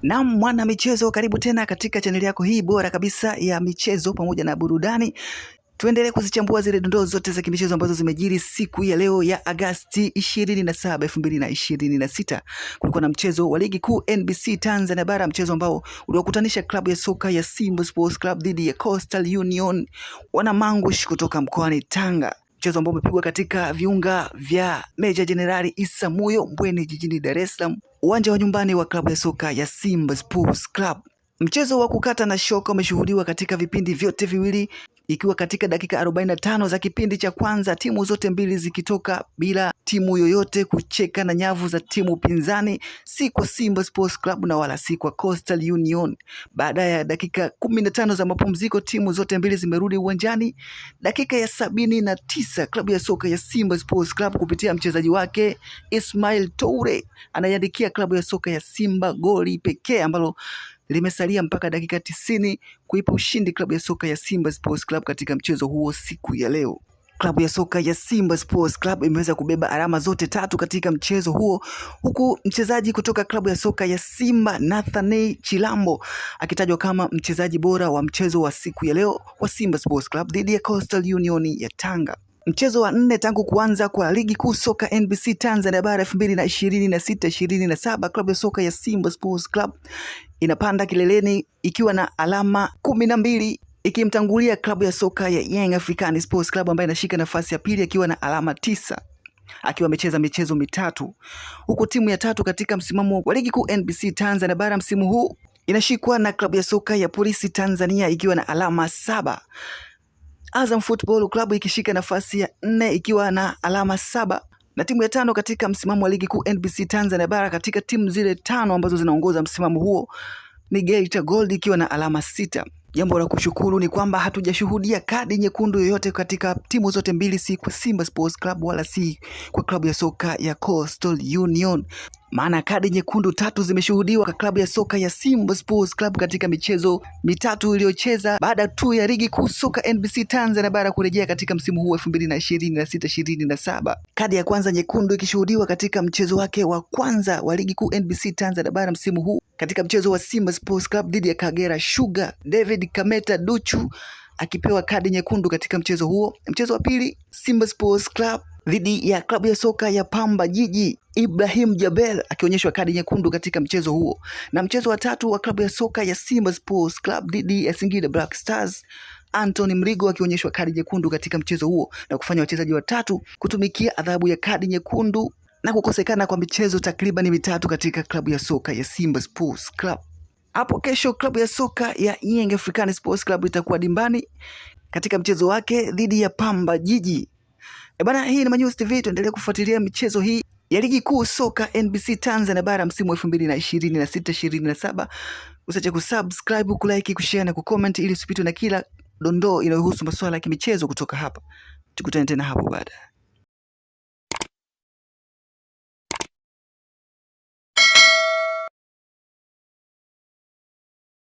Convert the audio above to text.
Na mwana michezo, karibu tena katika chaneli yako hii bora kabisa ya michezo pamoja na burudani. Tuendelee kuzichambua zile dondoo zote za kimichezo ambazo zimejiri siku ya leo ya Agosti 27, 2026. Kulikuwa na mchezo wa ligi kuu NBC Tanzania Bara, mchezo ambao uliwakutanisha klabu ya soka ya Simba Sports Club dhidi ya Coastal Union Wanamangush kutoka mkoani Tanga. Mchezo ambao umepigwa katika viunga vya Meja Jenerali Isamuhyo Mbweni jijini Dar es Salaam, uwanja wa nyumbani wa klabu ya soka ya Simba Sports Club. Mchezo wa kukata na shoka umeshuhudiwa katika vipindi vyote viwili, ikiwa katika dakika 45 za kipindi cha kwanza timu zote mbili zikitoka bila timu yoyote kucheka na nyavu za timu pinzani, si kwa Simba Sports Club na wala si kwa Coastal Union. Baada ya dakika 15 za mapumziko, timu zote mbili zimerudi uwanjani. Dakika ya 79 klabu ya soka ya Simba Sports Club kupitia mchezaji wake Ismail Toure anaiandikia klabu ya soka ya Simba goli pekee ambalo limesalia mpaka dakika 90 kuipa ushindi klabu ya soka ya Simba Sports Club katika mchezo huo siku ya leo. Klabu ya soka ya Simba Sports Club imeweza kubeba alama zote tatu katika mchezo huo, huku mchezaji kutoka klabu ya soka ya Simba Nathaniel Chilambo akitajwa kama mchezaji bora wa mchezo wa siku ya leo wa Simba Sports Club dhidi ya Coastal Union ya Tanga. Mchezo wa 4 tangu kuanza kwa ligi kuu soka NBC Tanzania Bara 2026-2027, klabu ya soka ya Simba Sports Club inapanda kileleni ikiwa na alama 12, ikimtangulia klabu ya soka ya Young African Sports Club ambayo inashika nafasi ya pili akiwa na alama 9 akiwa amecheza michezo mitatu, huku timu ya tatu katika msimamo wa ligi kuu NBC Tanzania Bara msimu huu inashikwa na klabu ya soka ya Polisi Tanzania ikiwa na alama 7. Azam Football Club ikishika nafasi ya 4 ikiwa na alama 7, na timu ya tano katika msimamo wa ligi kuu NBC Tanzania Bara katika timu zile tano ambazo zinaongoza msimamo huo ni Geita Gold ikiwa na alama 6. Jambo la kushukuru ni kwamba hatujashuhudia kadi nyekundu yoyote katika timu zote mbili, si kwa Simba Sports Club wala si kwa klabu ya soka ya Coastal Union. Maana kadi nyekundu 3 zimeshuhudiwa kwa klabu ya soka ya Simba Sports Club katika michezo mitatu iliyocheza baada tu ya ligi kuu soka NBC Tanzania Bara kurejea katika msimu huu 2026-2027. Kadi ya kwanza nyekundu ikishuhudiwa katika mchezo wake wa kwanza wa ligi kuu NBC Tanzania Bara msimu huu katika mchezo wa Simba Sports Club dhidi ya Kagera Sugar, David Kameta Duchu akipewa kadi nyekundu katika mchezo huo. Mchezo wa pili, Simba Sports Club dhidi ya klabu ya soka ya Pamba Jiji, Ibrahim Jabel akionyeshwa kadi nyekundu katika mchezo huo. Na mchezo wa tatu wa klabu ya soka ya Simba Sports Club dhidi ya Singida Black Stars, Anthony Mrigo akionyeshwa kadi nyekundu katika mchezo huo na kufanya wachezaji watatu kutumikia adhabu ya kadi nyekundu na kukosekana kwa michezo takriban mitatu katika klabu ya soka ya Simba Sports Club. Hapo kesho klabu ya soka ya Young African Sports Club itakuwa dimbani katika mchezo wake dhidi ya Pamba Jiji. Bana, hii ni Manyusi TV, tuendelee kufuatilia michezo hii ya ligi kuu soka NBC Tanzania Bara msimu wa 2026-2027. Usiache kusubscribe, kulike, kushare na kucomment ili usipitwe na kila dondoo inayohusu masuala ya kimichezo kutoka hapa. Tukutane tena hapo baadaye.